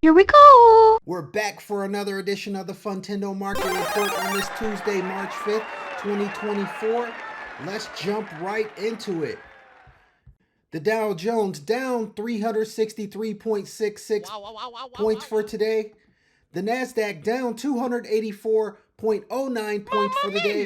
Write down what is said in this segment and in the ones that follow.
Here we go! We're back for another edition of the Funtendo Market Report on this Tuesday, March 5th, 2024. Let's jump right into it. The Dow Jones down 363.66 points for today. The Nasdaq down 284.09 points for the day.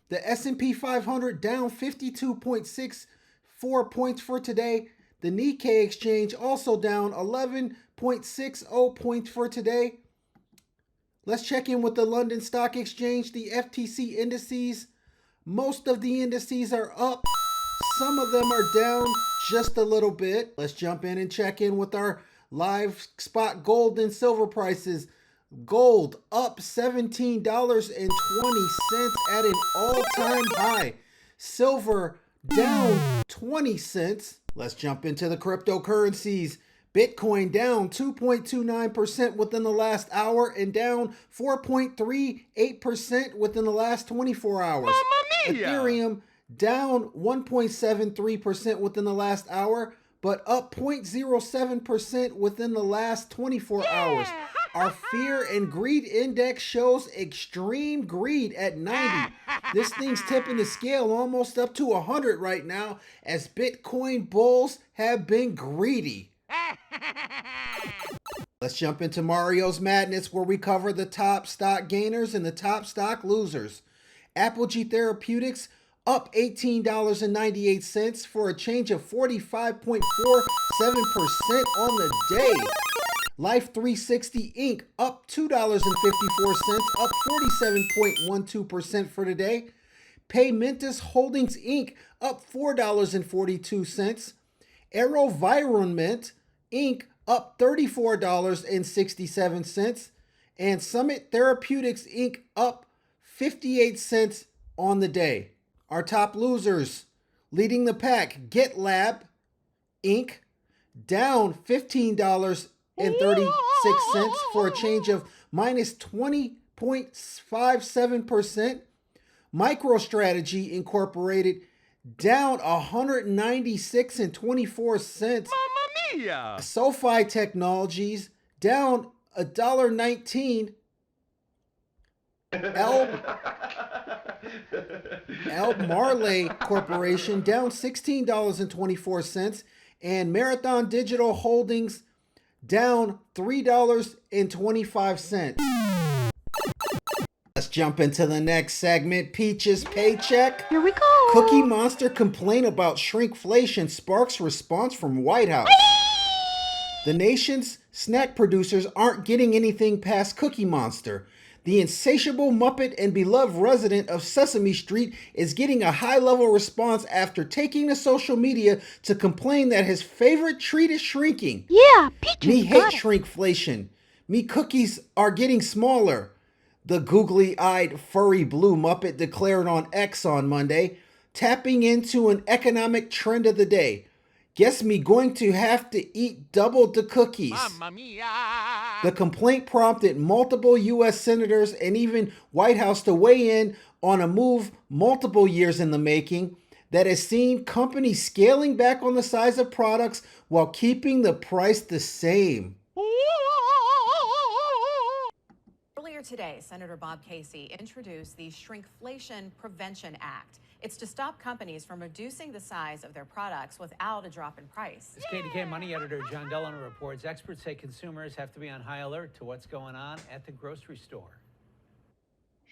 The S&P 500 down 52.64 points for today. The Nikkei exchange also down 11.60 points for today. Let's check in with the London Stock Exchange, the FTSE indices. Most of the indices are up. Some of them are down just a little bit. Let's jump in and check in with our live spot gold and silver prices. Gold up $17.20 at an all-time high. Silver down 20 cents. Let's jump into the cryptocurrencies. Bitcoin down 2.29% within the last hour and down 4.38% within the last 24 hours. Ethereum down 1.73% within the last hour, but up 0.07% within the last 24 hours. Our fear and greed index shows extreme greed at 90. This thing's tipping the scale almost up to 100 right now, as Bitcoin bulls have been greedy. Let's jump into Mario's Madness, where we cover the top stock gainers and the top stock losers. Apogee Therapeutics up $18.98 for a change of 45.47% on the day. Life 360 Inc. up $2.54, up 47.12% for today. Paymentus Holdings Inc. up $4.42. AeroVironment Inc. up $34.67. And Summit Therapeutics Inc. up 58 cents on the day. Our top losers, leading the pack, GitLab Inc. down $15.36 for a change of minus 20.57%. MicroStrategy Incorporated down $196.24. Mamma mia! SoFi Technologies down $1.19. Marley Corporation down $16.24, and Marathon Digital Holdings down $3.25. Let's jump into the next segment. Peaches Paycheck. Here we go! Cookie Monster complaint about shrinkflation sparks response from White House. The nation's snack producers aren't getting anything past Cookie Monster. The insatiable Muppet and beloved resident of Sesame Street is getting a high-level response after taking to social media to complain that his favorite treat is shrinking. Yeah, Peaches Me hate got it. shrinkflation. Me cookies are getting smaller. The googly-eyed furry blue Muppet declared on X on Monday, tapping into an economic trend of the day. Guess me going to have to eat double the cookies. Mamma mia! The complaint prompted multiple U.S. senators and even White House to weigh in on a move multiple years in the making that has seen companies scaling back on the size of products while keeping the price the same. Earlier today, Senator Bob Casey introduced the Shrinkflation Prevention Act. It's to stop companies from reducing the size of their products without a drop in price. As KDK Money Editor John Delano reports, experts say consumers have to be on high alert to what's going on at the grocery store.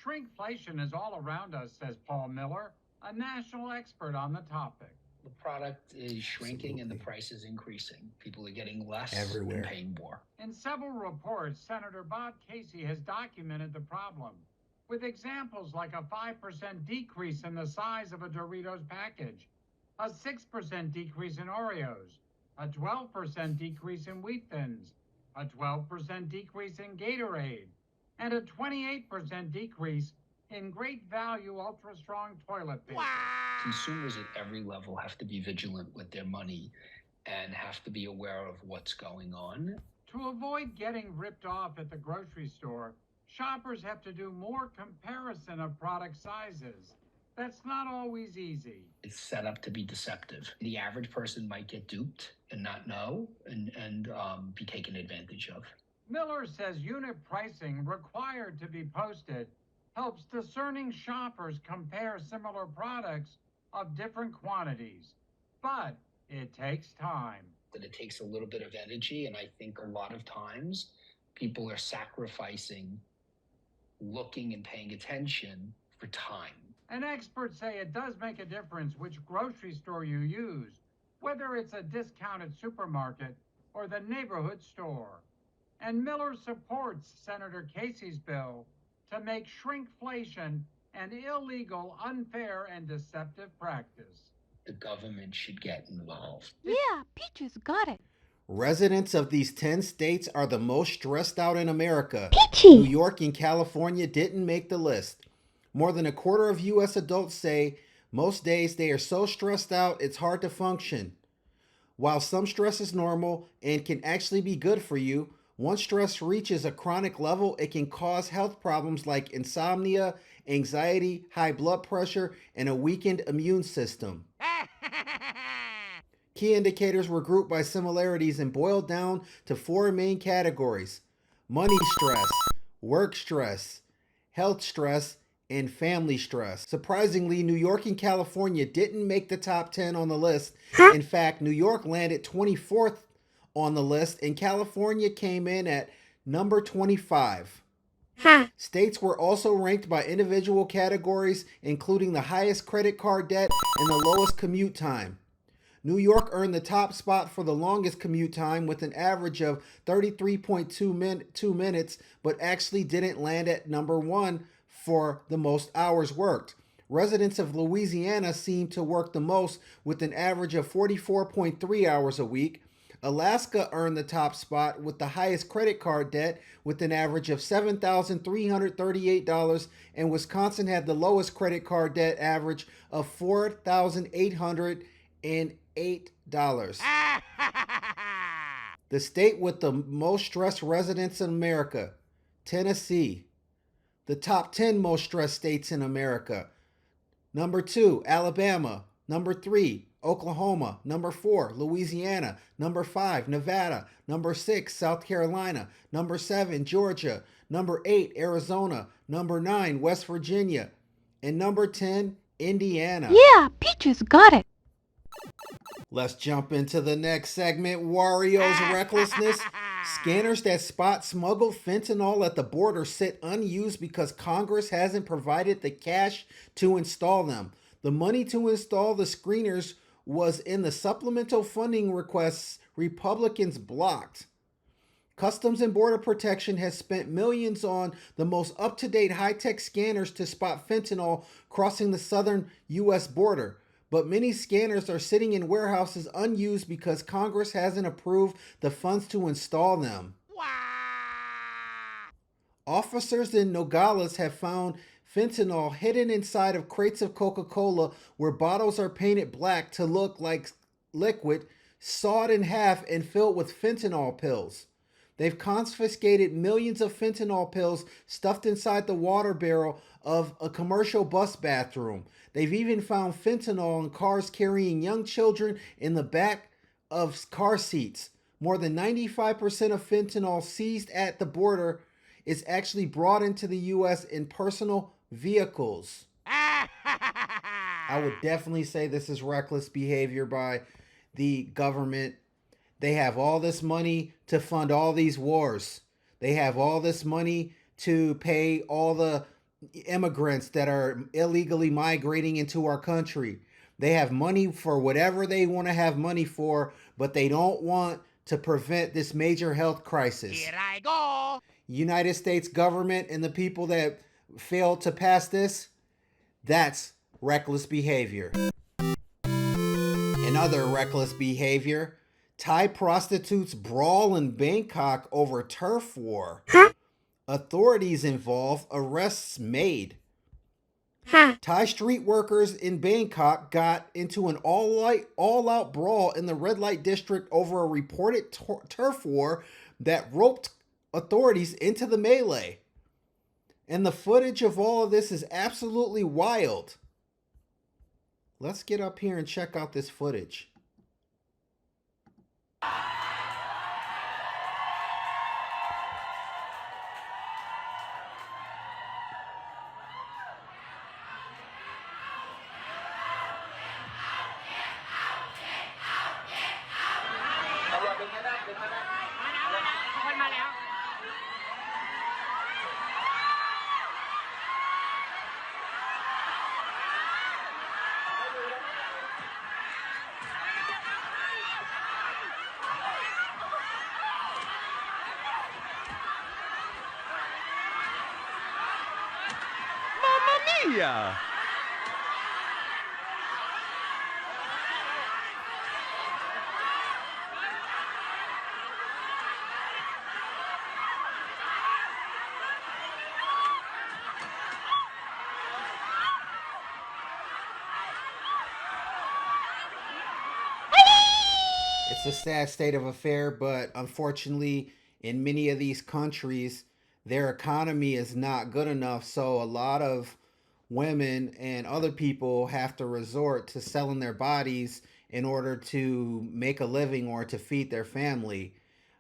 Shrinkflation is all around us, says Paul Miller, a national expert on the topic. The product is shrinking and the price is increasing. People are getting less Everywhere. and paying more. In several reports, Senator Bob Casey has documented the problem, with examples like a 5% decrease in the size of a Doritos package, a 6% decrease in Oreos, a 12% decrease in Wheat Thins, a 12% decrease in Gatorade, and a 28% decrease in Great Value Ultra Strong toilet paper. Consumers at every level have to be vigilant with their money and have to be aware of what's going on. To avoid getting ripped off at the grocery store, shoppers have to do more comparison of product sizes. That's not always easy. It's set up to be deceptive. The average person might get duped and not know and be taken advantage of. Miller says unit pricing required to be posted helps discerning shoppers compare similar products of different quantities. But it takes time. That it takes a little bit of energy, and I think a lot of times people are sacrificing looking and paying attention for time. And experts say it does make a difference which grocery store you use, whether it's a discounted supermarket or the neighborhood store. And Miller supports Senator Casey's bill to make shrinkflation an illegal, unfair, and deceptive practice. The government should get involved. Yeah, Peaches got it. Residents of these 10 states are the most stressed out in America. Peachy! New York and California didn't make the list. More than a quarter of U.S. adults say most days they are so stressed out it's hard to function. While some stress is normal and can actually be good for you, once stress reaches a chronic level, it can cause health problems like insomnia, anxiety, high blood pressure, and a weakened immune system. Key indicators were grouped by similarities and boiled down to 4 main categories: money stress, work stress, health stress, and family stress. Surprisingly, New York and California didn't make the top 10 on the list. In fact, New York landed 24th on the list, and California came in at number 25. States were also ranked by individual categories, including the highest credit card debt and the lowest commute time. New York earned the top spot for the longest commute time with an average of 33.2 minutes, but actually didn't land at number 1 for the most hours worked. Residents of Louisiana seem to work the most with an average of 44.3 hours a week. Alaska earned the top spot with the highest credit card debt with an average of $7,338, and Wisconsin had the lowest credit card debt average of $4,808. The state with the most stressed residents in America, Tennessee. The top 10 most stressed states in America. Number 2, Alabama. Number 3, Oklahoma. Number 4, Louisiana. Number 5, Nevada. Number 6, South Carolina. Number 7, Georgia. Number 8, Arizona. Number 9, West Virginia. And number 10, Indiana. Yeah, Peaches got it. Let's jump into the next segment, Wario's recklessness. Scanners that spot smuggled fentanyl at the border sit unused because Congress hasn't provided the cash to install them. The money to install the screeners was in the supplemental funding requests Republicans blocked. Customs and Border Protection has spent millions on the most up-to-date high-tech scanners to spot fentanyl crossing the southern U.S. border. But many scanners are sitting in warehouses unused because Congress hasn't approved the funds to install them. Officers in Nogales have found fentanyl hidden inside of crates of Coca-Cola where bottles are painted black to look like liquid, sawed in half and filled with fentanyl pills. They've confiscated millions of fentanyl pills stuffed inside the water barrel of a commercial bus bathroom. They've even found fentanyl in cars carrying young children in the back of car seats. More than 95% of fentanyl seized at the border is actually brought into the U.S. in personal vehicles. I would definitely say this is reckless behavior by the government. They have all this money to fund all these wars. They have all this money to pay all the immigrants that are illegally migrating into our country. They have money for whatever they want to have money for, but they don't want to prevent this major health crisis. Here I go. United States government and the people that failed to pass this, that's reckless behavior. In other reckless behavior, Thai prostitutes brawl in Bangkok over turf war. Authorities involved, arrests made. Thai street workers in Bangkok got into an all-out brawl in the red light district over a reported turf war that roped authorities into the melee. And the footage of all of this is absolutely wild. Let's get up here and check out this footage. Yeah. It's a sad state of affair, but unfortunately, in many of these countries, their economy is not good enough. So a lot of women and other people have to resort to selling their bodies in order to make a living or to feed their family.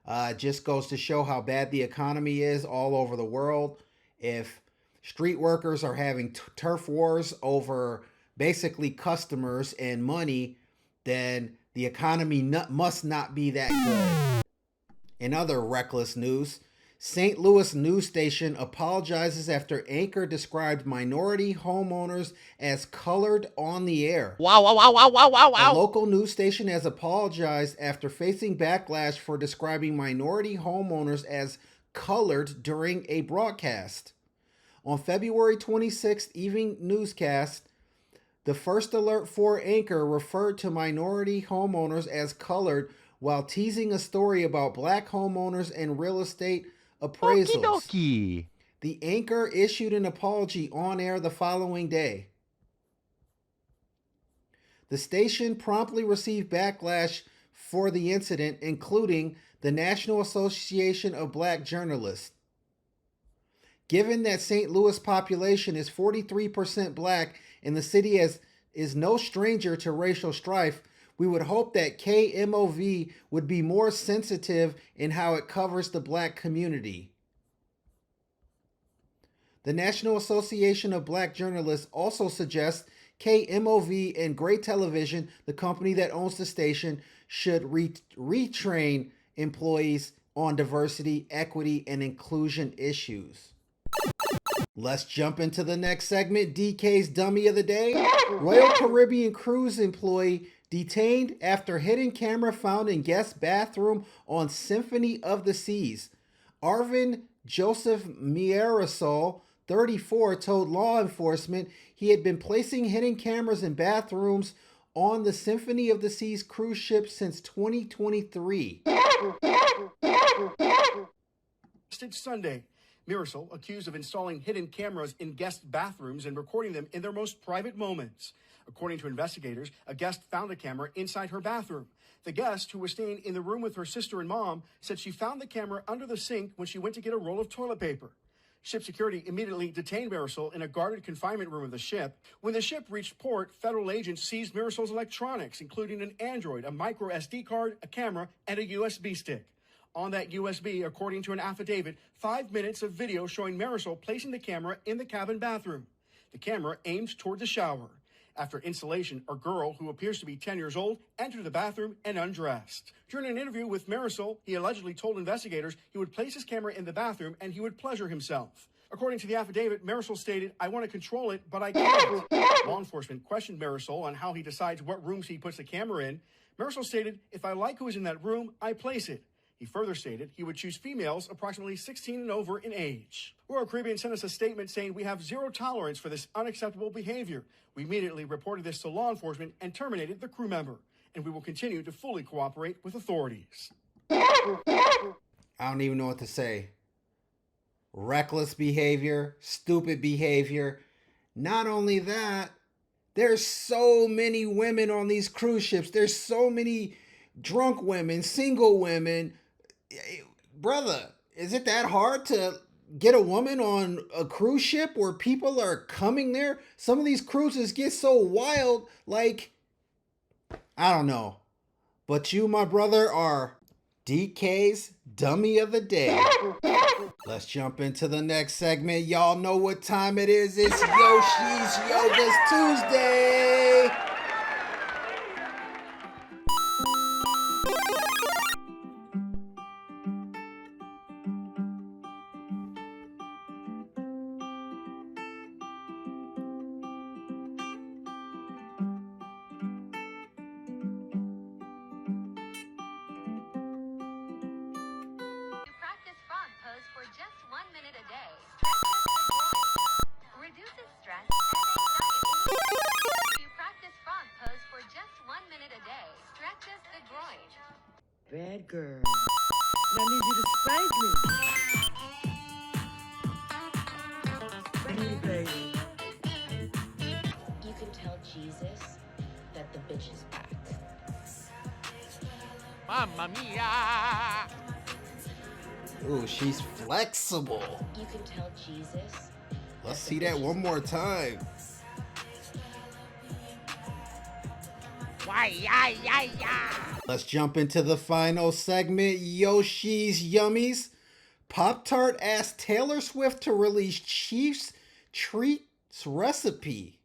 It just goes to show how bad the economy is all over the world. If street workers are having turf wars over basically customers and money, then the economy must not be that good. In other reckless news, St. Louis news station apologizes after anchor described minority homeowners as colored on the air. Wow, wow, wow, wow, wow, wow, A wow. local news station has apologized after facing backlash for describing minority homeowners as colored during a broadcast. On February 26th evening newscast, the First Alert 4 anchor referred to minority homeowners as colored while teasing a story about black homeowners and real estate appraisals. Okie dokie. The anchor issued an apology on air the following day. The station promptly received backlash for the incident, including the National Association of Black Journalists. Given that St. Louis population is 43% black and the city is no stranger to racial strife, we would hope that KMOV would be more sensitive in how it covers the black community. The National Association of Black Journalists also suggests KMOV and Gray Television, the company that owns the station, should retrain employees on diversity, equity, and inclusion issues. Let's jump into the next segment, DK's Dummy of the Day. Royal Caribbean cruise employee detained after hidden camera found in guest bathroom on Symphony of the Seas. Arvin Joseph Mierasol, 34, told law enforcement he had been placing hidden cameras in bathrooms on the Symphony of the Seas cruise ship since 2023. Sunday. Mirasol accused of installing hidden cameras in guest bathrooms and recording them in their most private moments. According to investigators, a guest found a camera inside her bathroom. The guest, who was staying in the room with her sister and mom, said she found the camera under the sink when she went to get a roll of toilet paper. Ship security immediately detained Mirasol in a guarded confinement room of the ship. When the ship reached port, federal agents seized Mirasol's electronics, including an Android, a micro SD card, a camera, and a USB stick. On that USB, according to an affidavit, 5 minutes of video showing Mirasol placing the camera in the cabin bathroom. The camera aimed toward the shower. After installation, a girl who appears to be 10 years old entered the bathroom and undressed. During an interview with Mirasol, he allegedly told investigators he would place his camera in the bathroom and he would pleasure himself. According to the affidavit, Mirasol stated, "I want to control it, but I can't." Law enforcement questioned Mirasol on how he decides what rooms he puts the camera in. Mirasol stated, "If I like who is in that room, I place it." He further stated he would choose females approximately 16 and over in age. Royal Caribbean sent us a statement saying, "We have zero tolerance for this unacceptable behavior. We immediately reported this to law enforcement and terminated the crew member, and we will continue to fully cooperate with authorities." I don't even know what to say. Reckless behavior, stupid behavior. Not only that, there's so many women on these cruise ships. There's so many drunk women, single women. Brother, is it that hard to get a woman on a cruise ship where people are coming there? Some of these cruises get so wild, like, I don't know. But you, my brother, are DK's Dummy of the Day. Let's jump into the next segment. Y'all know what time it is. It's Yoshi's Yoga's Tuesday. bad girl. And I need you to spank me. Spank me, baby. You can tell Jesus that the bitch is back. Mamma mia! Ooh, she's flexible. You can tell Jesus. Let's see that one more time. Why, ya, ya, ya! Let's jump into the final segment, Yoshi's Yummies. Pop-Tart asked Taylor Swift to release Chiefs Treats recipe.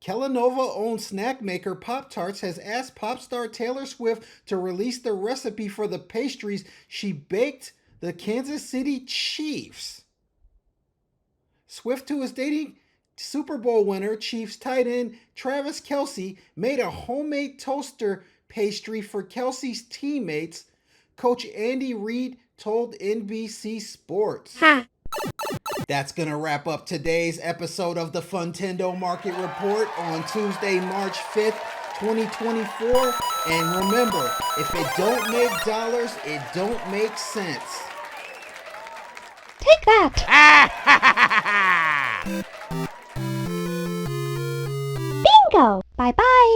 Kellanova-owned snack maker Pop-Tarts has asked pop star Taylor Swift to release the recipe for the pastries she baked the Kansas City Chiefs. Swift, who is dating Super Bowl winner Chiefs tight end Travis Kelce, made a homemade toaster pastry for Kelce's teammates, Coach Andy Reid told NBC Sports. That's going to wrap up today's episode of the Funtendo Market Report on Tuesday, March 5th, 2024. And remember, if it don't make dollars, it don't make sense. Take that. Bingo. Bye-bye.